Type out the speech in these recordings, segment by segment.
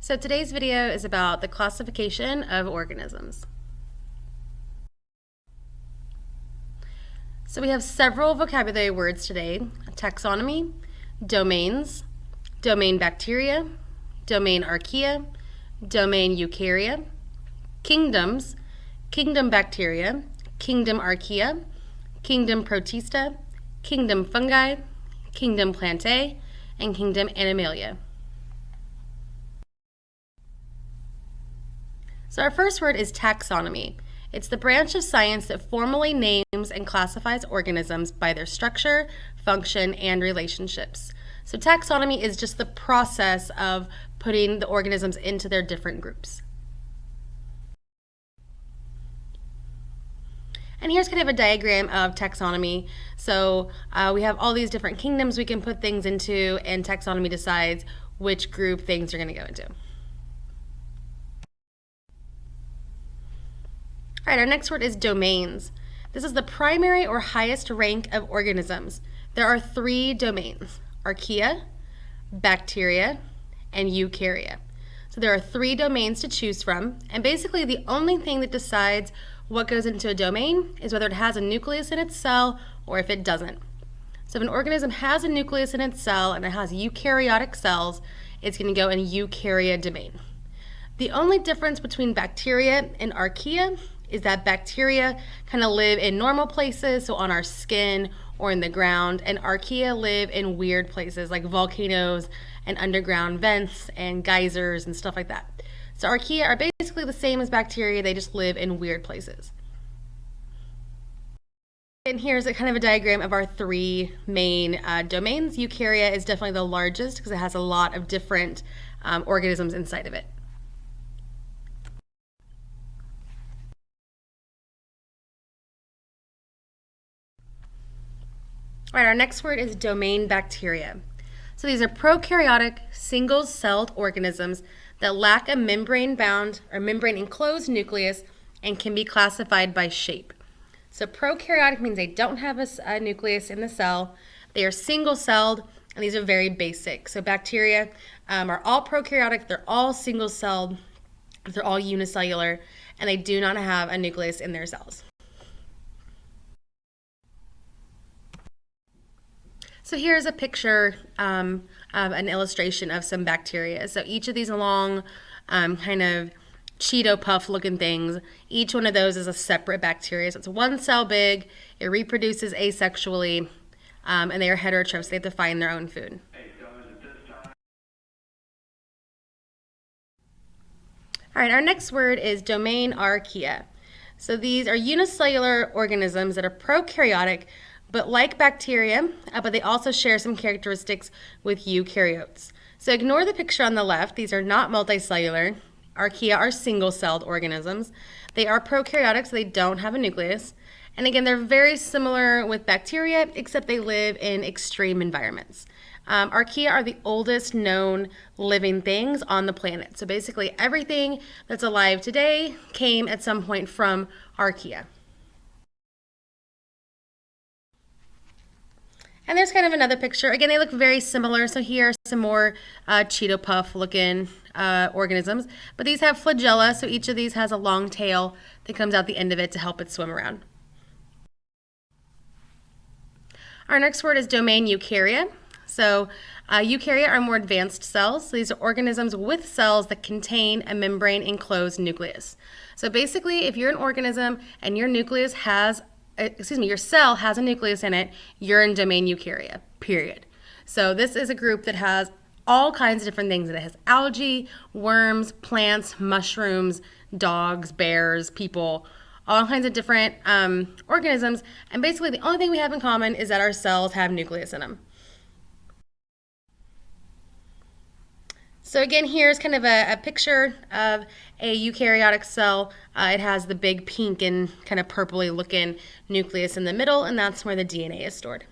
So today's video is about the classification of organisms. So we have several vocabulary words today: taxonomy, domains, domain bacteria, domain archaea, domain eukarya, kingdoms, kingdom bacteria, kingdom archaea, kingdom protista, kingdom fungi, kingdom plantae, and kingdom animalia. So our first word is taxonomy. It's the branch of science that formally names and classifies organisms by their structure, function, and relationships. So taxonomy is just the process of putting the organisms into their different groups. And here's kind of a diagram of taxonomy. So we have all these different kingdoms we can put things into, and taxonomy decides which group things are going to go into. All right, our next word is domains. This is the primary or highest rank of organisms. There are 3 domains: archaea, bacteria, and eukarya. So there are 3 domains to choose from, and basically the only thing that decides what goes into a domain is whether it has a nucleus in its cell or if it doesn't. So if an organism has a nucleus in its cell and it has eukaryotic cells, it's going to go in eukarya domain. The only difference between bacteria and archaea is that bacteria kind of live in normal places, so on our skin or in the ground, and archaea live in weird places like volcanoes and underground vents and geysers and stuff like that. So archaea are basically the same as bacteria, they just live in weird places. And here's a kind of a diagram of our 3 main domains. Eukarya is definitely the largest because it has a lot of different organisms inside of it. All right, our next word is domain bacteria. So these are prokaryotic, single-celled organisms that lack a membrane-bound or membrane-enclosed nucleus and can be classified by shape. So prokaryotic means they don't have a nucleus in the cell. They are single-celled, and these are very basic. So bacteria are all prokaryotic, they're all single-celled, they're all unicellular, and they do not have a nucleus in their cells. So here's a picture of an illustration of some bacteria. So each of these long kind of Cheeto puff looking things, each one of those is a separate bacteria. So it's 1 cell big, it reproduces asexually, and they are heterotrophs. They have to find their own food. All right, our next word is domain archaea. So these are unicellular organisms that are prokaryotic, but like bacteria, but they also share some characteristics with eukaryotes. So ignore the picture on the left. These are not multicellular. Archaea are single-celled organisms. They are prokaryotic, so they don't have a nucleus. And again, they're very similar with bacteria, except they live in extreme environments. Archaea are the oldest known living things on the planet. So basically everything that's alive today came at some point from archaea. And there's kind of another picture. Again, they look very similar. So here are some more Cheeto Puff looking organisms. But these have flagella, so each of these has a long tail that comes out the end of it to help it swim around. Our next word is domain eukarya. So eukarya are more advanced cells. So these are organisms with cells that contain a membrane-enclosed nucleus. So basically, if you're an organism and your nucleus has your cell has a nucleus in it, you're in domain eukarya, period. So this is a group that has all kinds of different things. It has algae, worms, plants, mushrooms, dogs, bears, people, all kinds of different organisms. And basically the only thing we have in common is that our cells have nucleus in them. So again, here's kind of a picture of a eukaryotic cell. It has the big pink and kind of purpley looking nucleus in the middle, and that's where the DNA is stored.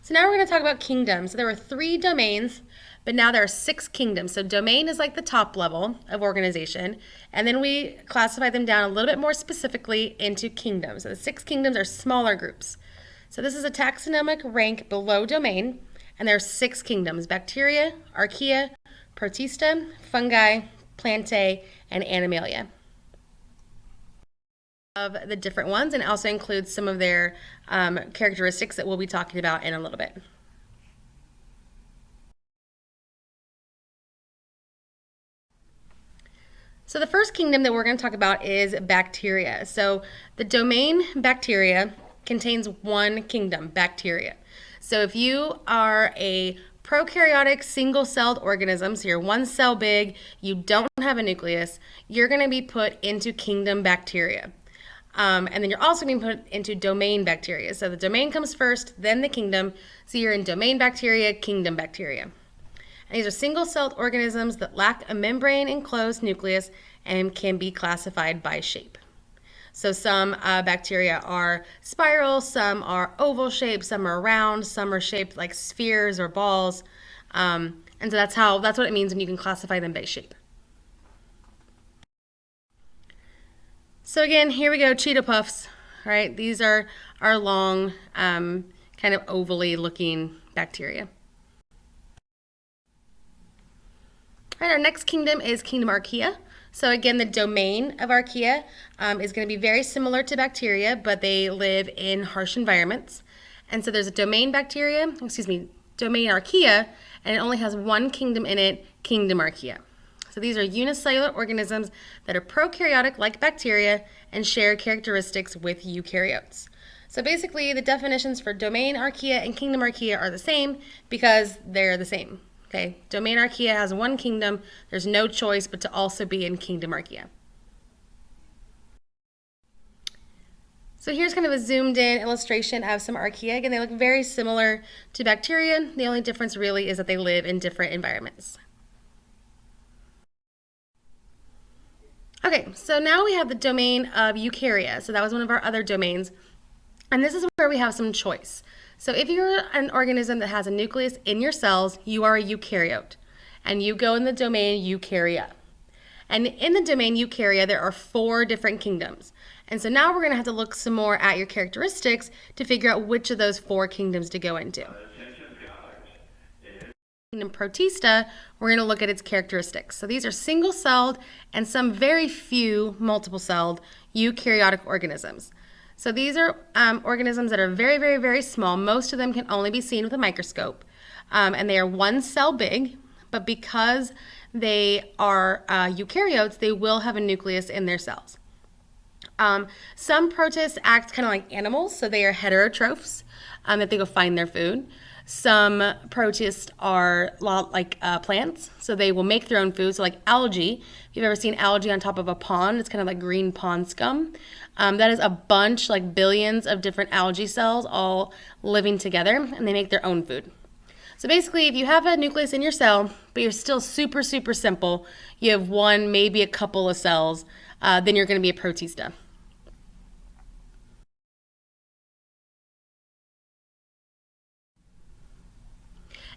So now we're going to talk about kingdoms. So there were 3 domains, but now there are 6 kingdoms. So domain is like the top level of organization, and then we classify them down a little bit more specifically into kingdoms. So the 6 kingdoms are smaller groups. So this is a taxonomic rank below domain. And there are 6 kingdoms: bacteria, archaea, protista, fungi, plantae, and animalia. Of the different ones, and also includes some of their characteristics that we'll be talking about in a little bit. So the first kingdom that we're going to talk about is bacteria. So the domain bacteria contains one kingdom, bacteria. So if you are a prokaryotic single-celled organism, so you're one cell big, you don't have a nucleus, you're going to be put into kingdom bacteria. And then you're also being put into domain bacteria. So the domain comes first, then the kingdom. So you're in domain bacteria, kingdom bacteria. And these are single-celled organisms that lack a membrane-enclosed nucleus and can be classified by shape. So some bacteria are spiral, some are oval shaped, some are round, some are shaped like spheres or balls. And so that's what it means when you can classify them by shape. So again, here we go, Cheeto Puffs, right? These are our long, kind of ovally looking bacteria. All right, our next kingdom is kingdom Archaea. So again, the domain of Archaea is going to be very similar to bacteria, but they live in harsh environments. And so there's a domain domain Archaea, and it only has one kingdom in it, kingdom Archaea. So these are unicellular organisms that are prokaryotic like bacteria and share characteristics with eukaryotes. So basically, the definitions for domain Archaea and kingdom Archaea are the same because they're the same. Okay, domain Archaea has one kingdom. There's no choice but to also be in kingdom Archaea. So here's kind of a zoomed in illustration of some Archaea. Again, they look very similar to bacteria. The only difference really is that they live in different environments. Okay, so now we have the domain of eukarya. So that was one of our other domains. And this is where we have some choice. So if you're an organism that has a nucleus in your cells, you are a eukaryote. And you go in the domain eukarya. And in the domain eukarya, there are 4 different kingdoms. And so now we're going to have to look some more at your characteristics to figure out which of those 4 kingdoms to go into. Kingdom Protista, we're going to look at its characteristics. So these are single-celled and some very few multiple-celled eukaryotic organisms. So these are organisms that are very, very, very small. Most of them can only be seen with a microscope. And they are one cell big, but because they are eukaryotes, they will have a nucleus in their cells. Some protists act kind of like animals, so they are heterotrophs, that they go find their food. Some protists are like plants, so they will make their own food. So like algae, if you've ever seen algae on top of a pond, it's kind of like green pond scum. That is a bunch, like billions of different algae cells all living together, and they make their own food. So basically, if you have a nucleus in your cell, but you're still super, super simple, you have one, maybe a couple of cells, then you're going to be a protista.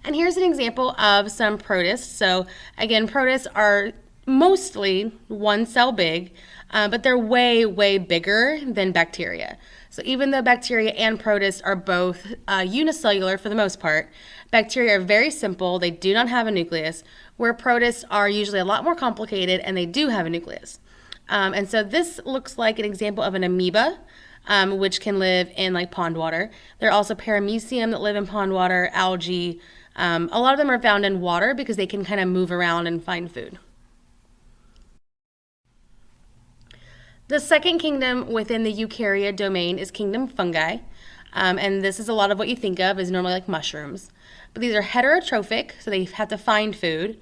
And here's an example of some protists. So again, protists are mostly one cell big, but they're way, way bigger than bacteria. So even though bacteria and protists are both unicellular for the most part, bacteria are very simple. They do not have a nucleus, where protists are usually a lot more complicated and they do have a nucleus. And so this looks like an example of an amoeba, which can live in like pond water. There are also paramecium that live in pond water, algae. A lot of them are found in water because they can kind of move around and find food. The second kingdom within the eukarya domain is kingdom fungi. And this is a lot of what you think of as normally like mushrooms. But these are heterotrophic, so they have to find food.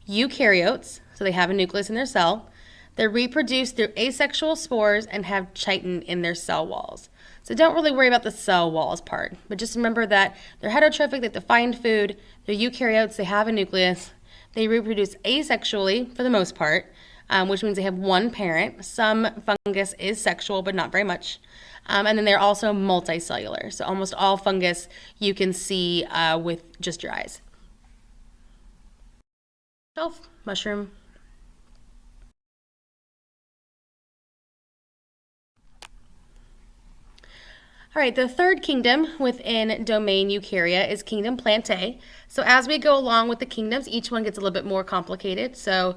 Eukaryotes, so they have a nucleus in their cell. They reproduce through asexual spores and have chitin in their cell walls. So don't really worry about the cell walls part, but just remember that they're heterotrophic, they have to find food, they're eukaryotes, they have a nucleus, they reproduce asexually for the most part, which means they have one parent. Some fungus is sexual, but not very much. And then they're also multicellular, so almost all fungus you can see with just your eyes. Shelf, mushroom. All right, the third kingdom within domain Eukarya is kingdom Plantae. So as we go along with the kingdoms, each one gets a little bit more complicated. So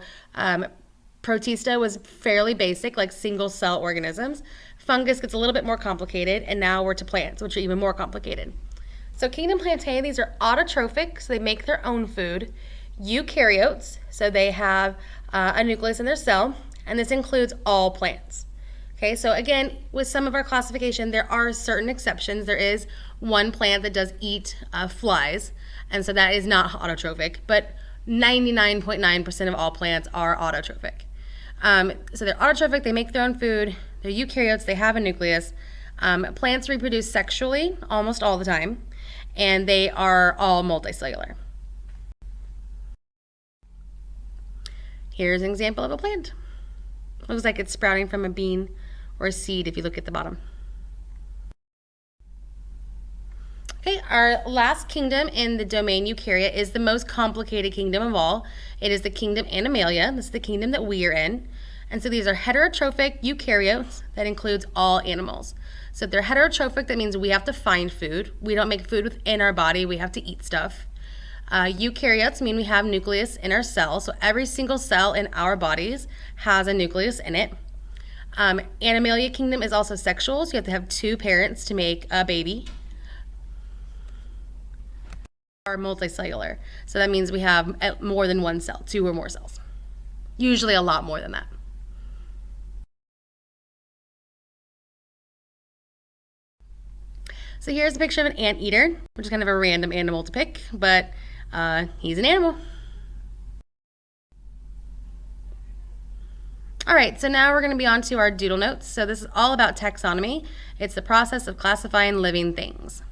Protista was fairly basic, like single cell organisms. Fungus gets a little bit more complicated, and now we're to plants, which are even more complicated. So kingdom Plantae, these are autotrophic, so they make their own food. Eukaryotes, so they have a nucleus in their cell, and this includes all plants. Okay, so again, with some of our classification, there are certain exceptions. There is one plant that does eat flies, and so that is not autotrophic, but 99.9% of all plants are autotrophic. So they're autotrophic, they make their own food, they're eukaryotes, they have a nucleus. Plants reproduce sexually almost all the time, and they are all multicellular. Here's an example of a plant. Looks like it's sprouting from a bean or a seed if you look at the bottom. Okay, our last kingdom in the domain Eukarya is the most complicated kingdom of all. It is the kingdom Animalia. This is the kingdom that we are in. And so these are heterotrophic eukaryotes that includes all animals. So if they're heterotrophic, that means we have to find food. We don't make food within our body. We have to eat stuff. Eukaryotes mean we have nucleus in our cell. So every single cell in our bodies has a nucleus in it. Animalia kingdom is also sexual, so you have to have two parents to make a baby. Are multicellular, so that means we have more than one cell, two or more cells. Usually a lot more than that. So here's a picture of an anteater, which is kind of a random animal to pick, but he's an animal. All right, so now we're going to be on to our doodle notes. So this is all about taxonomy. It's the process of classifying living things.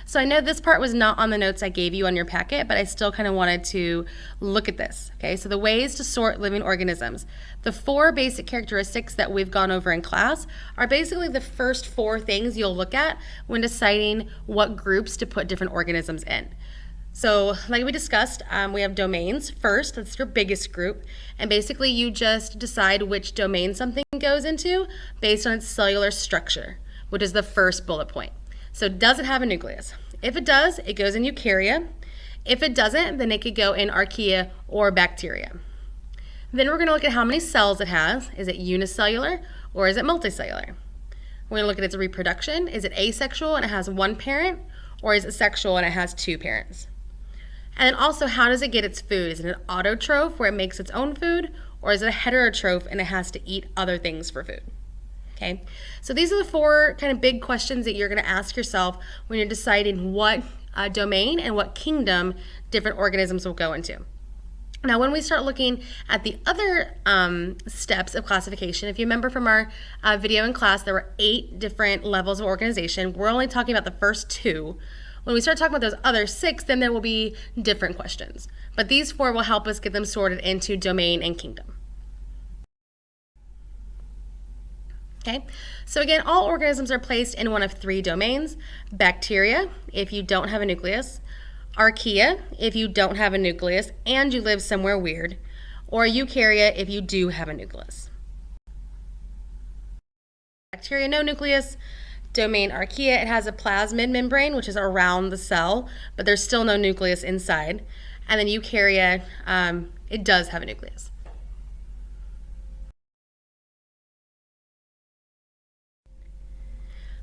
So I know this part was not on the notes I gave you on your packet, but I still kind of wanted to look at this. Okay, so the ways to sort living organisms. The 4 basic characteristics that we've gone over in class are basically the first 4 things you'll look at when deciding what groups to put different organisms in. So like we discussed, we have domains first. That's your biggest group. And basically you just decide which domain something goes into based on its cellular structure, which is the first bullet point. So does it have a nucleus? If it does, it goes in Eukarya. If it doesn't, then it could go in Archaea or bacteria. Then we're going to look at how many cells it has. Is it unicellular or is it multicellular? We're going to look at its reproduction. Is it asexual and it has one parent, or is it sexual and it has 2 parents? And then also, how does it get its food? Is it an autotroph where it makes its own food, or is it a heterotroph and it has to eat other things for food? Okay, so these are the 4 kind of big questions that you're going to ask yourself when you're deciding what domain and what kingdom different organisms will go into. Now, when we start looking at the other steps of classification, if you remember from our video in class, there were 8 different levels of organization. We're only talking about the first 2. When we start talking about those other 6, then there will be different questions. But these 4 will help us get them sorted into domain and kingdom. Okay, so again, all organisms are placed in one of 3 domains. Bacteria, if you don't have a nucleus. Archaea, if you don't have a nucleus and you live somewhere weird. Or Eukarya, if you do have a nucleus. Bacteria, no nucleus. Domain Archaea, it has a plasmid membrane, which is around the cell, but there's still no nucleus inside. And then Eukarya, it does have a nucleus.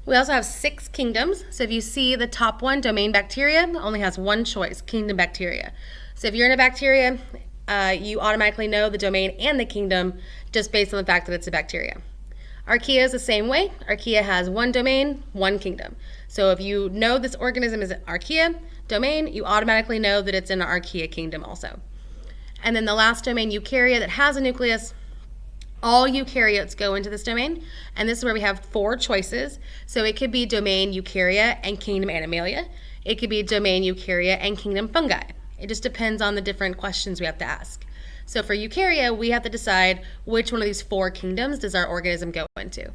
We also have 6 kingdoms. So if you see the top one, domain bacteria, only has one choice, kingdom bacteria. So if you're in a bacteria, you automatically know the domain and the kingdom just based on the fact that it's a bacteria. Archaea is the same way. Archaea has one domain, one kingdom. So if you know this organism is an Archaea domain, you automatically know that it's in an Archaea kingdom also. And then the last domain, Eukarya, that has a nucleus. All eukaryotes go into this domain, and this is where we have 4 choices. So it could be domain Eukarya and kingdom Animalia. It could be domain Eukarya and kingdom Fungi. It just depends on the different questions we have to ask. So for Eukarya, we have to decide which one of these 4 kingdoms does our organism go into.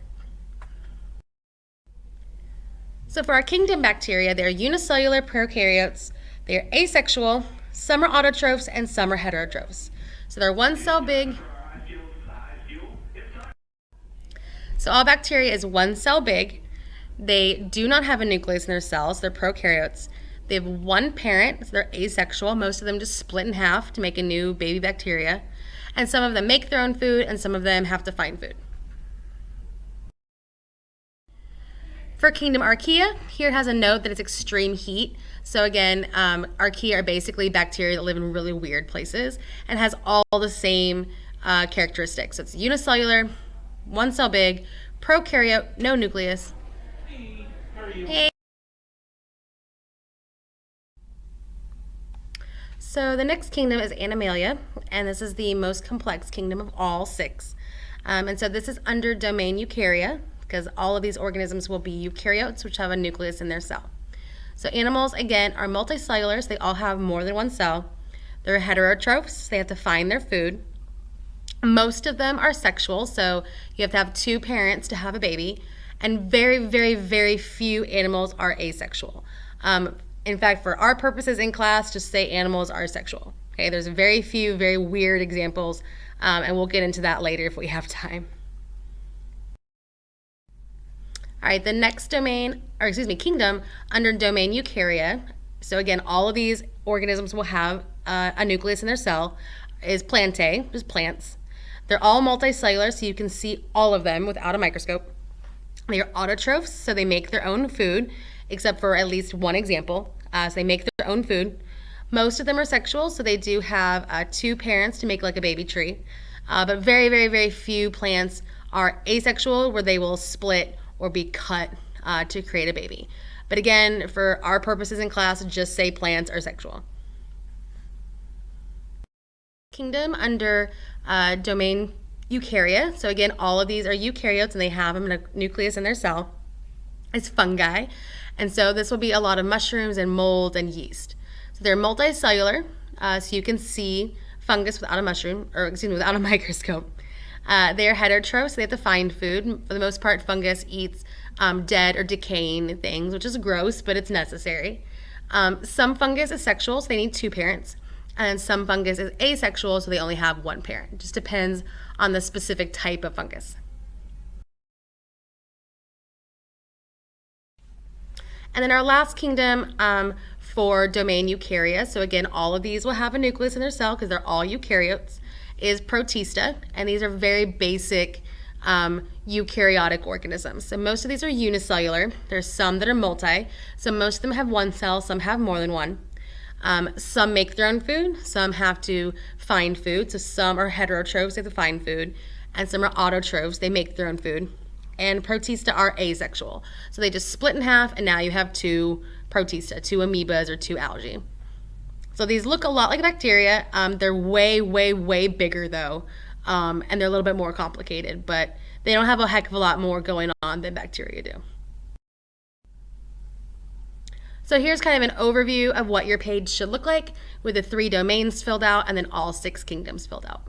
So for our kingdom bacteria, they're unicellular prokaryotes. They're asexual. Some are autotrophs and some are heterotrophs. So they're one cell big. So all bacteria is one cell big. They do not have a nucleus in their cells. They're prokaryotes. They have one parent, so they're asexual. Most of them just split in half to make a new baby bacteria. And some of them make their own food, and some of them have to find food. For kingdom Archaea, here it has a note that it's extreme heat. So again, Archaea are basically bacteria that live in really weird places and has all the same characteristics. So it's unicellular, one cell big, prokaryote, no nucleus. Hey, how are you? Hey. So the next kingdom is Animalia, and this is the most complex kingdom of all 6. And so this is under domain Eukarya, because all of these organisms will be eukaryotes, which have a nucleus in their cell. So animals, again, are multicellular, so they all have more than one cell. They're heterotrophs, so they have to find their food. Most of them are sexual, so you have to have 2 parents to have a baby. And very, very, very few animals are asexual. In fact, for our purposes in class, just say animals are sexual. Okay, there's very few very weird examples, and we'll get into that later if we have time. All right, the next kingdom under domain Eukarya. So again, all of these organisms will have a nucleus in their cell, is Plantae, just plants. They're all multicellular, so you can see all of them without a microscope. They are autotrophs, so they make their own food, except for at least one example. So they make their own food. Most of them are sexual, so they do have 2 parents to make like a baby tree. But very, very, very few plants are asexual, where they will split or be cut to create a baby. But again, for our purposes in class, just say plants are sexual. Kingdom under domain Eukarya. So again, all of these are eukaryotes, and they have a nucleus in their cell. It's fungi. And so this will be a lot of mushrooms and mold and yeast. So they're multicellular, so you can see fungus without a without a microscope. They are heterotrophs, so they have to find food. For the most part, fungus eats dead or decaying things, which is gross, but it's necessary. Some fungus is sexual, so they need 2 parents. And some fungus is asexual, so they only have 1 parent. It just depends on the specific type of fungus. And then our last kingdom for domain Eukarya, so again, all of these will have a nucleus in their cell because they're all eukaryotes, is Protista, and these are very basic eukaryotic organisms. So most of these are unicellular. There's some that are multi, so most of them have 1 cell, some have more than 1. Some make their own food, some have to find food, so some are heterotrophs, they have to find food, and some are autotrophs, they make their own food. And Protista are asexual, so they just split in half, and now you have 2 Protista, 2 amoebas or 2 algae. So these look a lot like bacteria. They're way, way, way bigger though, and they're a little bit more complicated, but they don't have a heck of a lot more going on than bacteria do. So here's kind of an overview of what your page should look like with the 3 domains filled out and then all 6 kingdoms filled out.